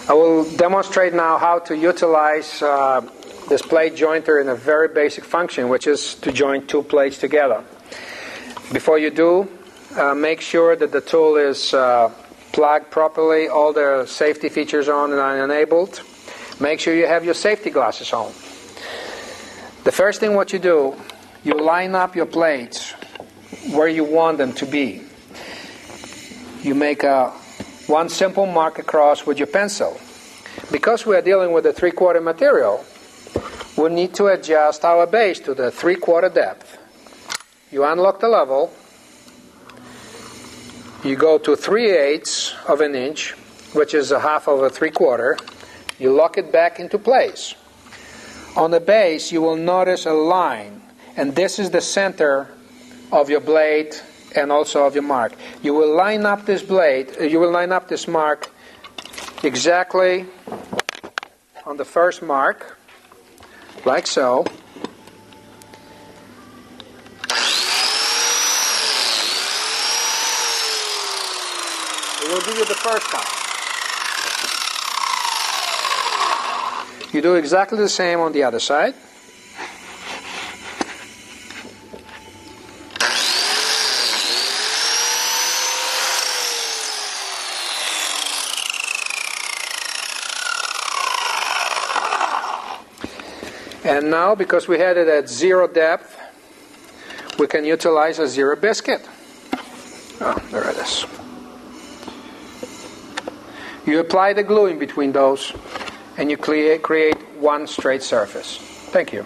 I will demonstrate now how to utilize this plate jointer in a very basic function, which is to join two plates together. Before you do, make sure that the tool is plugged properly, all the safety features on and enabled. Make sure you have your safety glasses on. The first thing what you do, you line up your plates where you want them to be. You make one simple mark across with your pencil. Because we are dealing with a 3/4 material, we need to adjust our base to the 3/4 depth. You unlock the level. You go to 3/8 of an inch, which is a half of a 3/4. You lock it back into place. On the base, you will notice a line, and this is the center of your blade and also of your mark. You will line up this mark exactly on the first mark, like so. It will give you the first time. You do exactly the same on the other side. And now, because we had it at 0 depth, we can utilize a 0 biscuit. Oh, there it is. You apply the glue in between those, and you create one straight surface. Thank you.